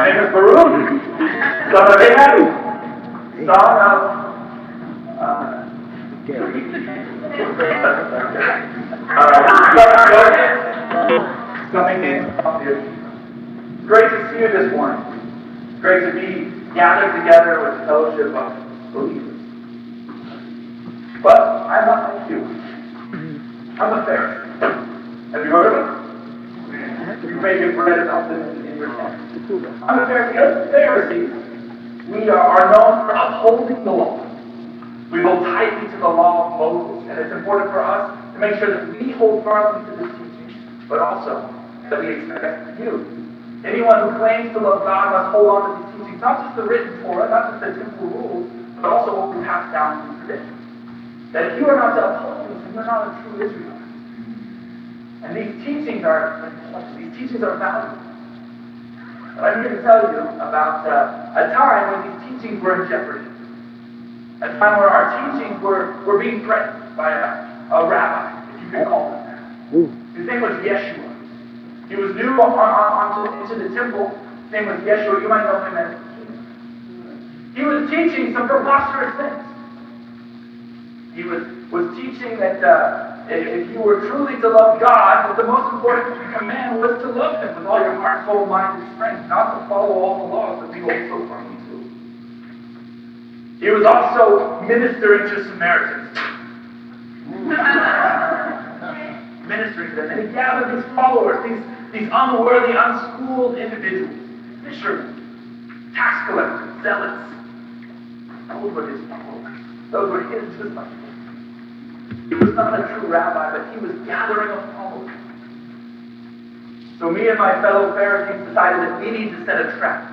My name is Baruch, son of Abraham, son of coming in from the It's great to see you this morning. It's great to be gathered together with a fellowship of believers. But I'm not like you. I'm a Pharisee. Have you heard of it? You may have read about them in your text. I'm a Pharisee. As Pharisees, we are known for upholding the law. We hold tightly to the law of Moses, and it's important for us to make sure that we hold firmly to this teaching, but also that we expect you. Anyone who claims to love God must hold on to these teachings, not just the written Torah, not just the temple rules, but also what we pass down through tradition. That if you are not to uphold these, then you're not a true Israelite. And these teachings are important. These teachings are valuable. But I'm here to tell you about a time when these teachings were in jeopardy. A time where our teachings were being threatened by a rabbi, if you could call him that. His name was Yeshua. He was new into the temple. His name was Yeshua. You might know him as King. He was teaching some preposterous things. He was teaching that if you were truly to love God, that the most important command was to love Him with all your heart, soul, mind, and strength, not to follow all the laws that we hold so firmly to. He was also ministering to Samaritans. Ministering to them. And he gathered these followers, these unworthy, unschooled individuals, fishermen, tax collectors, zealots. Those were his followers. Those were his disciples. He was not a true rabbi, but he was gathering a followers. So me and my fellow Pharisees decided that we need to set a trap.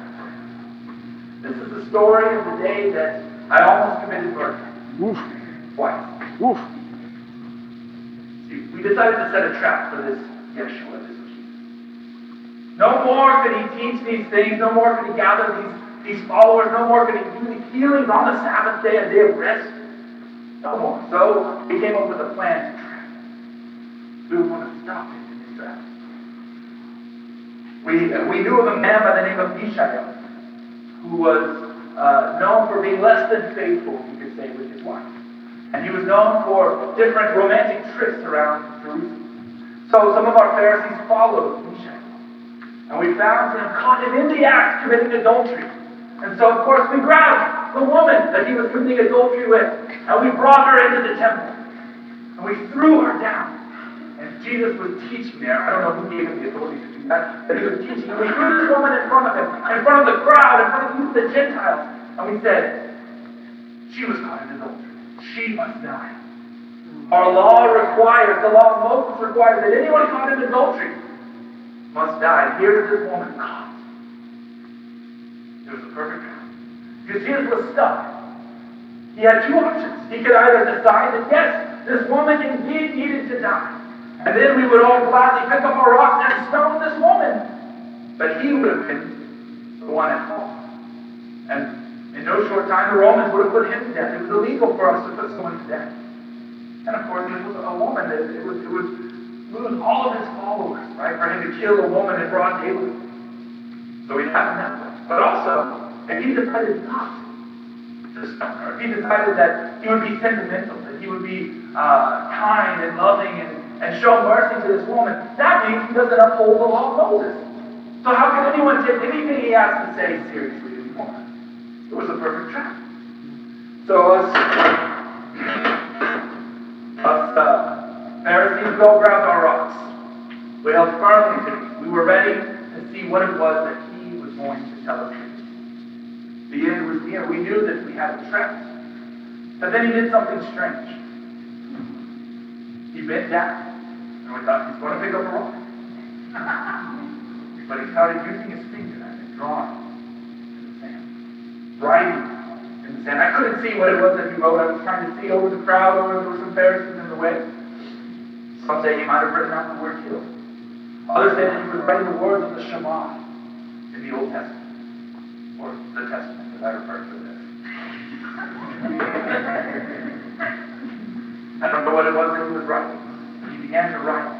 This is the story of the day that I almost committed murder. Twice. See, we decided to set a trap for this Yeshua, this Jesus. No more could he teach these things. No more could he gather these followers. No more could he do these healings on the Sabbath day, a day of rest. No more. So we came up with a plan to trap him. We would want to stop him in his tracks. We knew of a man by the name of Mishael, who was known for being less than faithful, you could say, with his wife. And he was known for different romantic trips around Jerusalem. So some of our Pharisees followed Mishael. And we found him, caught him in the act, committing adultery. And so, of course, we grabbed the woman that he was committing adultery with, and we brought her into the temple. And we threw her down. And Jesus was teaching there. I don't know who gave him the authority to do that, but he was teaching. And we threw this woman in front of him, in front of the crowd, in front of the Gentiles. And we said, she was caught in adultery. She must die. Our law requires, the law of Moses requires that anyone caught in adultery must die. And here is this woman caught. It was a perfect trap. Because Jesus was stuck. He had two options. He could either decide that, yes, this woman indeed needed to die. And then we would all gladly pick up our rocks and stone this woman. But he would have been the one at fault. And in no short time, the Romans would have put him to death. It was illegal for us to put someone to death. And of course, this was a woman. It would lose all of his followers, right? For him to kill a woman in broad daylight. So he'd have him that way. But also, if he decided not to stone her, if he decided that he would be sentimental, that he would be kind and loving and show mercy to this woman, that means he doesn't uphold the law of Moses. So how can anyone take anything he has to say seriously anymore? It was a perfect trap. So us Pharisees all grabbed our rocks. We held firmly to it. We were ready to see what it was that he was going to tell us. The end was near. We knew that we had a trap. But then he did something strange. He bent down. And we thought he's going to pick up a rock. But he started using his finger and drawing in the sand. Writing in the sand. I couldn't see what it was that he wrote. I was trying to see over the crowd, or there were some Pharisees in the way. Some say he might have written out the word kill. Others say that he was writing the words of the Shema in the Old Testament. Or the Testament, as I refer to this. I don't know what it was that he was writing. He began to write.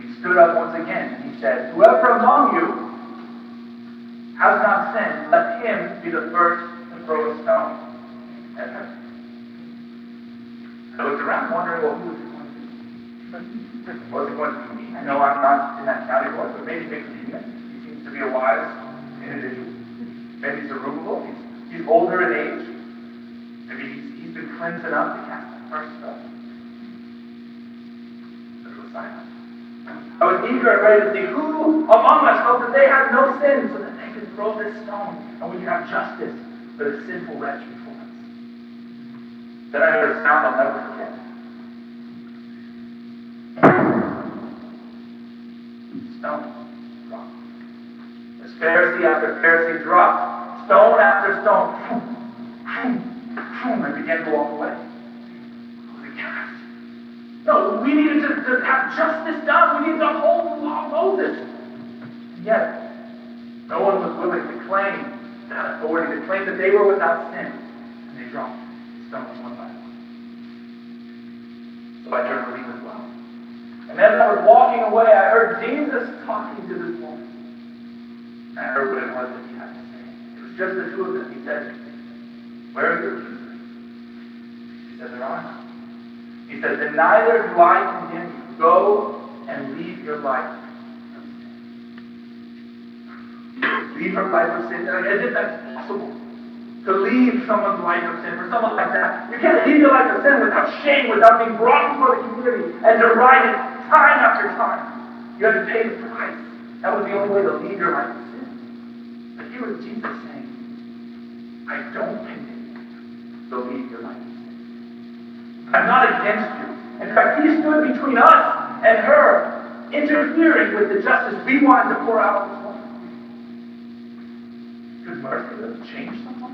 He stood up once again and he said, "Whoever among you has not sinned, let him be the first to throw a stone at her. I looked around wondering, well, who was it going to be? Was it going to be me? I know I'm not in that category, but maybe Nicodemus. He seems to be a wise individual. Maybe he's Zerubbabel. He's older in age. Maybe he's been cleansed enough to cast the first stone. But it was silent. I was eager and ready to see who among us felt that they had no sin, so that they could throw this stone and we could have justice for the sinful wretch before us. Then I heard a sound I'll never forget. Stone dropped. As Pharisee after Pharisee dropped, stone after stone, and began to walk away. I was aghast. No, we needed to have justice done. We needed to uphold the law of Moses. And yet, no one was willing to claim that authority, to claim that they were without sin. And they dropped stones one by one. So I turned to leave as well. And as I was walking away, I heard Jesus talking to this woman. And I heard what it was that he had to say. It was just the two of them. He said, "Where are your accusers?" She said, "There are none." He said, "Then neither do I condemn you. Go and leave your life of sin." Leave her life of sin? As if that's possible. To leave someone's life of sin, for someone like that. You can't leave your life of sin without shame, without being brought before the community and derided time after time. You had to pay the price. That was the only way to leave your life of sin. But here was Jesus saying, "I don't condemn you, so leave your life of sin. I'm not against you." In fact, he stood between us and her, interfering with the justice we wanted to pour out on this woman. Could mercy really change someone?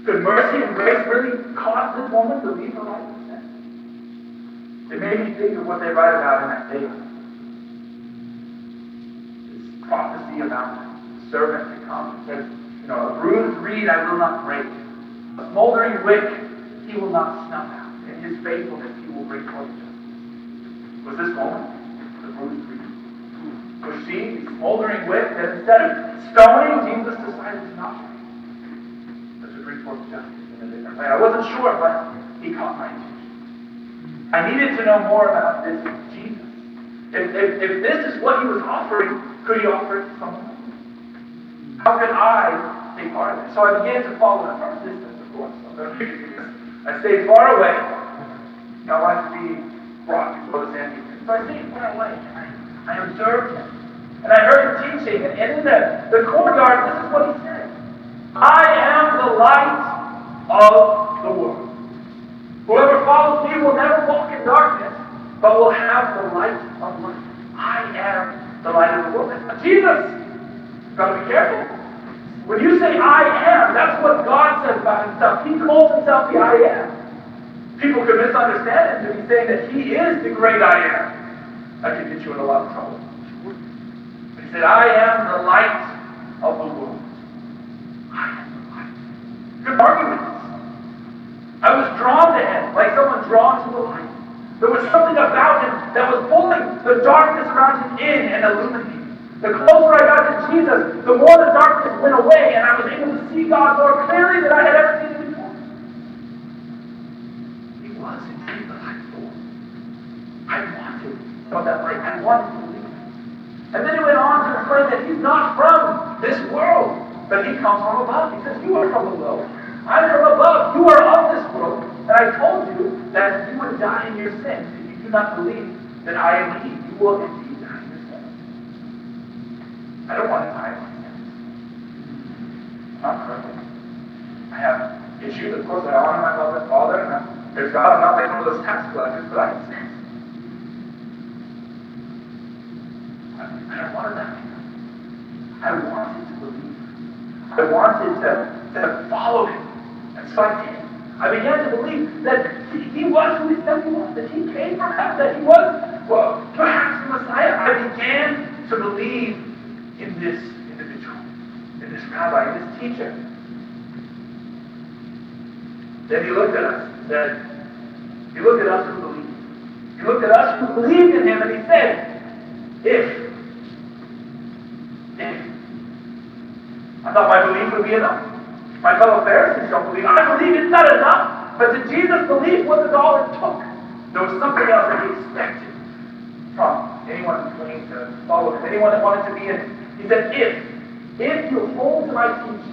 Could mercy and grace really cause this woman to leave her life of sin? It made me think of what they write about in Isaiah. This prophecy about the servant to come. It says, a bruised reed I will not break. A smoldering wick he will not snuff out. In his faithfulness he will bring forth justice. Was this woman the bruised reed? Was she the smoldering wick that instead of stoning, Jesus decided to not bring? Bring forth justice in a different way. I wasn't sure, but he caught my attention. I needed to know more about this Jesus. If this is what he was offering, could he offer it to someone else? How could I take part of it? So I began to follow him from a distance, of course. I stayed far away. I wanted to be brought before the Sanhedrin. So I stayed far away. I observed him. And I heard him teaching. And in the courtyard, this is what he said. "I am the light of the world. Whoever follows me will never walk in darkness, but will have the light of life." I am the light of the world. That's Jesus. You've got to be careful. When you say "I am," that's what God says about himself. He calls himself the I am. People could misunderstand him to be saying that he is the great I am. That could get you in a lot of trouble. But he said, "I am the light of the world." I am the light. You could argue with this. I was drawn to him like someone drawn to the light. There was something about him that was pulling the darkness around him in and illuminating. The closer I got to Jesus, the more the darkness went away, and I was able to see God more clearly than I had ever seen him before. He was indeed the light of the world. I wanted that light. I wanted to believe it. And then he went on to explain that he's not from this world, but he comes from above. He says, "You are from below. I'm from above. You are of this world. And I told you that you would die in your sins if you do not believe that I am he. You will indeed die in your sins." I don't want to die in my sins. I'm not perfect. I have issues. Of course, I honor my mother and father, and there's God. I'm not like one of those tax collectors, but I have sins. I don't want to die. I wanted to believe. I wanted to follow him. And so I did. I began to believe that he was who he said he was, that he came from heaven, that he was, well, perhaps the Messiah. I began to believe in this individual, in this rabbi, in this teacher. Then he looked at us and said, he looked at us who believed. He looked at us who believed in him and he said, if I thought my belief would be enough. My fellow Pharisees don't believe. I believe it's not enough. But to Jesus, belief wasn't all it took. There was something else that he expected from anyone who claimed to follow him, anyone that wanted to be in it. He said, if you hold to my teaching,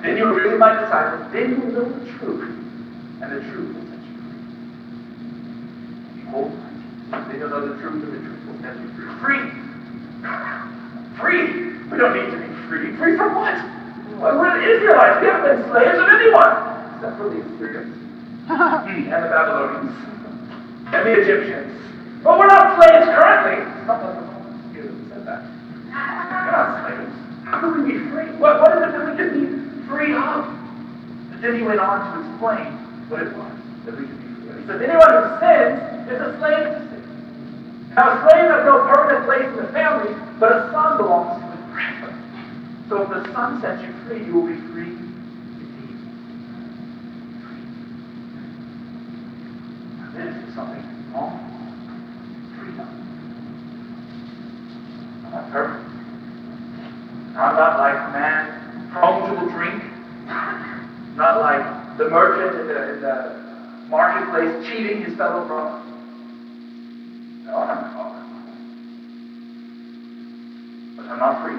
then you are really my disciples, then you will know the truth, and the truth will set you free. If you hold to my teaching, then you'll know the truth, and the truth will set you free. Free! Free! We don't need to be free. Free from what? Well, we're the Israelites. We haven't been slaves of anyone, except for the Assyrians, and the Babylonians, and the Egyptians. But we're not slaves currently. It's not like the Romans said that. We're not slaves. How can we be free? What is it that we can be free of? But then he went on to explain what it was that we could be free of. He says, anyone who sins is a slave to sin. Now, a slave has no permanent place in the family, but a son belongs to his forever. So if the son sets you free, you will be free indeed. Free. Now, this is something wrong. Freedom. I'm not perfect. I'm not like a man prone to drink. Not like the merchant in the marketplace cheating his fellow brother. No, I'm not. But I'm not free.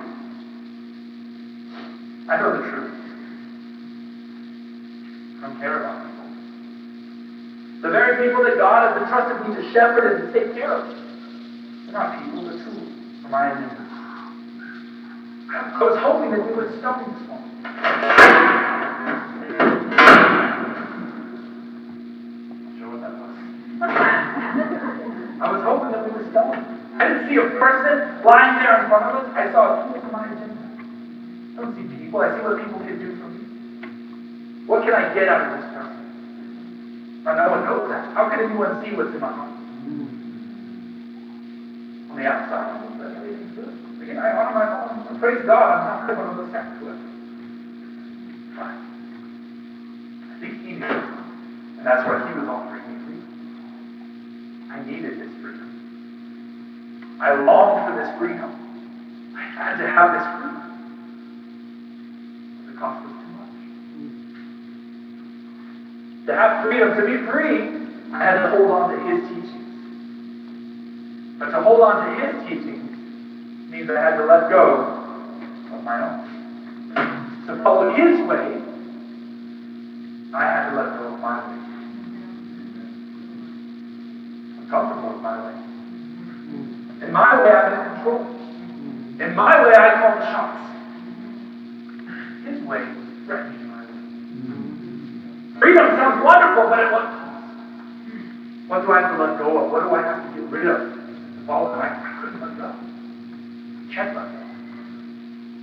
I know the truth. I don't care about people. The very people that God has entrusted me to shepherd and to take care of. They're not people, they're tools for my agenda. I was hoping that we would stone this morning. Not sure what that was. I was hoping that we would stone. I didn't see a person lying there in front of us. I saw a tool for my agenda. I don't see people. I see what people can do for me. What can I get out of this person? Now, no one knows that. How can anyone see what's in my heart? On the outside, everything's good. Again, I honor my father. Praise God, I'm not one of those sacked to it. Fine. I think he knew. And that's why he was offering me freedom. I needed this freedom. I longed for this freedom. I had to have this freedom. But the cost was too much. To have freedom, to be free, I had to hold on to his teachings. But to hold on to his teachings means I had to let go of my own. To follow his way, I had to let go of my way. I'm comfortable with my way. In my way, I'm in control. In my way, I call the shots. His way is threatening my way. Freedom sounds wonderful, but at what cost? What do I have to let go of? What do I have to get rid of? To follow him, I couldn't let go. Can't let go.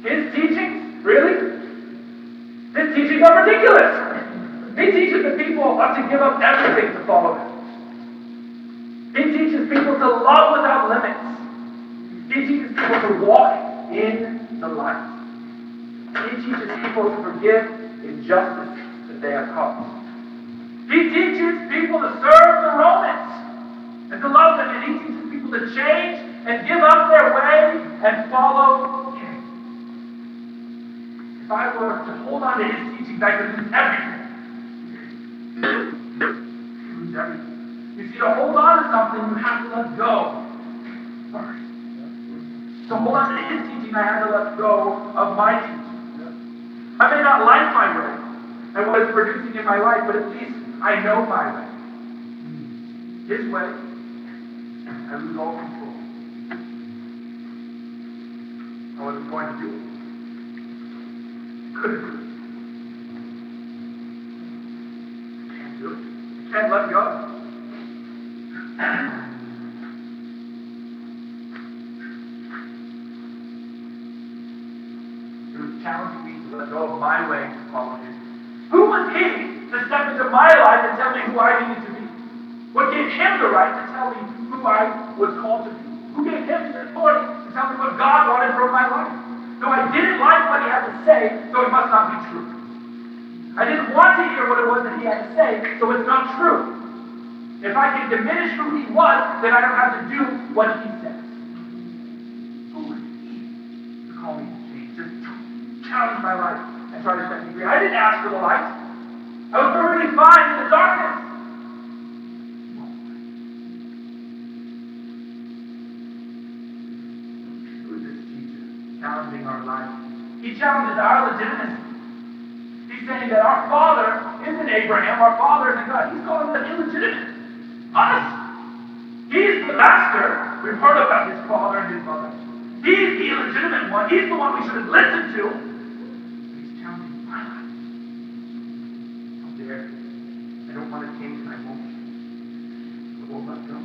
His teachings? Really? His teachings are ridiculous. He teaches that people ought to give up everything to follow him. He teaches people to love without limits. He teaches people to walk in the light. He teaches people to forgive injustice that they have caused. He teaches people to serve the Romans and to love them. And he teaches people to change and give up their way and follow him. If I were to hold on to his teachings, I could lose everything. Lose everything. You see, to hold on to something, you have to let go first. To hold on to his teaching, I had to let go of my teaching. I may not like my way and what it's producing in my life, but at least I know my way. His way, I lose all control. I wasn't going to do it. Couldn't do it. Can't do it. Can't let go. It was challenging me to let go of my way to follow his. Who was he to step into my life and tell me who I needed to be? What gave him the right to tell me who I was called to be? Who gave him the authority to tell me what God wanted from my life? No, I didn't like what he had to say, so it must not be true. I didn't want to hear what it was that he had to say, so it's not true. If I can diminish who he was, then I don't have to do what he says. Who was he to call me to change? Just challenge my life and try to set me free. I didn't ask for the light. I was perfectly fine in the darkness. Who is this Jesus challenging our life? He challenges our legitimacy. He's saying that our father isn't Abraham, our father isn't God. He's calling us illegitimate. Us. He's the master. We've heard about his father and his mother. He's the illegitimate one. He's the one we should have listened to. He's challenging my life. Up there. I don't want to change my moment. I won't let go.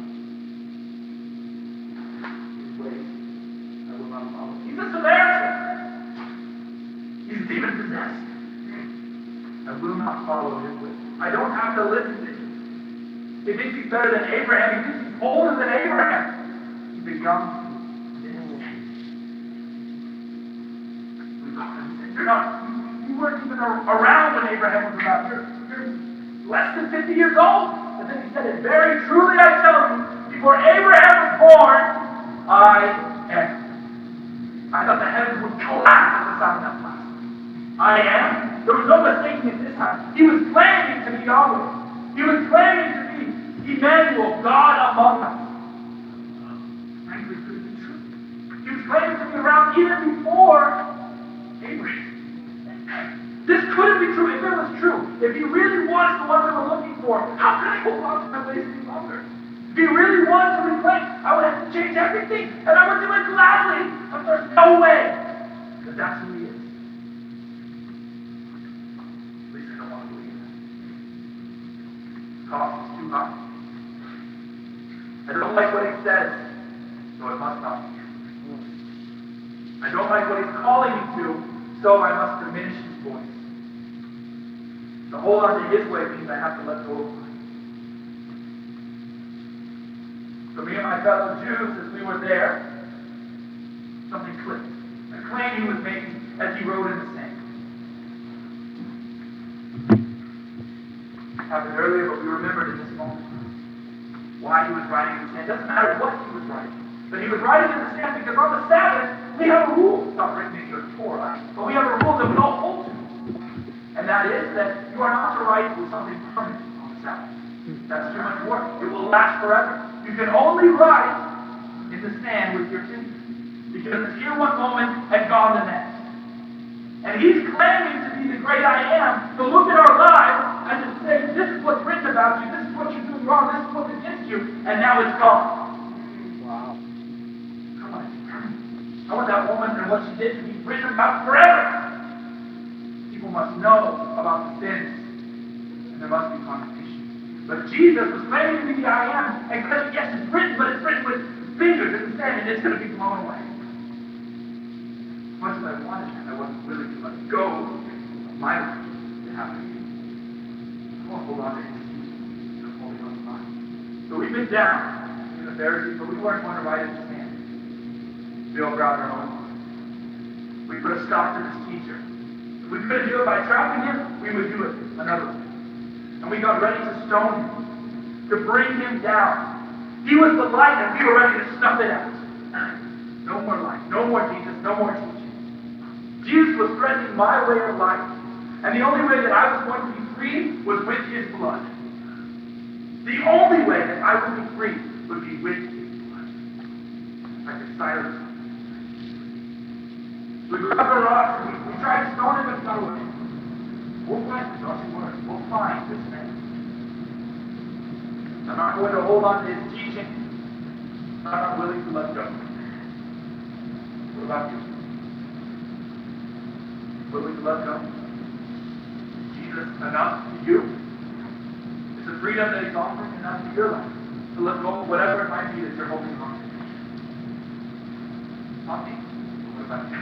His ways, I will not follow. He's a Samaritan. He's demon possessed. I will not follow his way. I don't have to listen to him. He thinks he's better than Abraham. He thinks he's older than Abraham. He's a young man. You weren't even around when Abraham was about. You're less than 50 years old. And then he said it, very truly I tell you, before Abraham was born, I am. I thought the heavens would collapse at the sound of that blast. I am. There was no mistaking it this time. He was claiming to be Yahweh. He was claiming to be Emmanuel, God among us. Frankly, it couldn't be true. He was claiming to be around even before Abraham. This couldn't be true. If it was true, if he really was the one we were looking for, how could I hold on to my ways any longer? If he really was who we claimed, I would have to change everything, and I would do it gladly. But there's no way. Because that's who he is. At least I don't want to believe that. The cost is too high. I don't like what he says, so it must not be true. I don't like what he's calling me to, so I must diminish his voice. To hold on to his way means I have to let go of mine. For me and my fellow Jews, as we were there, something clicked. A claim he was making as he wrote in the sand. It happened earlier, but we remembered in this moment why he was writing in the sand. It doesn't matter what he was writing. But he was writing in the sand because on the Sabbath, we have a rule. It's not written in your Torah, but we have a rule that we all hold to. And that is that you are not to write with something permanent on the Sabbath. That's too much work. It will last forever. You can only write in the sand with your fingers. Because it's here one moment and gone the next. And he's claiming to be the great I am, to look at our lives and to say, this is what's written about you, this is what you're doing wrong, this is what's against you, and now it's gone. Wow. Come on. I want that woman and what she did to be written about forever. People must know about the sins, and there must be condemnation. But Jesus was claiming to be the I am, and claiming, yes, it's written, but it's written with fingers in the sand, and it's going to be blown away. As much as I wanted that, I wasn't willing to let go of my life to happen again. I won't hold on to anything. I'm holding on to mine. So we been down in the Pharisee, but we weren't going to write in the sand. We all grabbed our own. We put a stop to this teacher. If we couldn't do it by trapping him, we would do it another way. And we got ready to stone him, to bring him down. He was the light, and we were ready to snuff it out. No more light, no more Jesus, no more teaching. Jesus was threatening my way of life, and the only way that I was going to be free was with his blood. The only way that I would be free would be with his blood. I could silence him. We grabbed our rocks, and we tried to stone him, but he got away. We'll find the God's word. We'll find this man. I'm not going to hold on to his teaching. I'm not willing to let go. What about you? Willing to let go? Is Jesus enough to you? Is the freedom that he's offering enough to your life? To let go of whatever it might be that you're holding on to? Not me. What about you?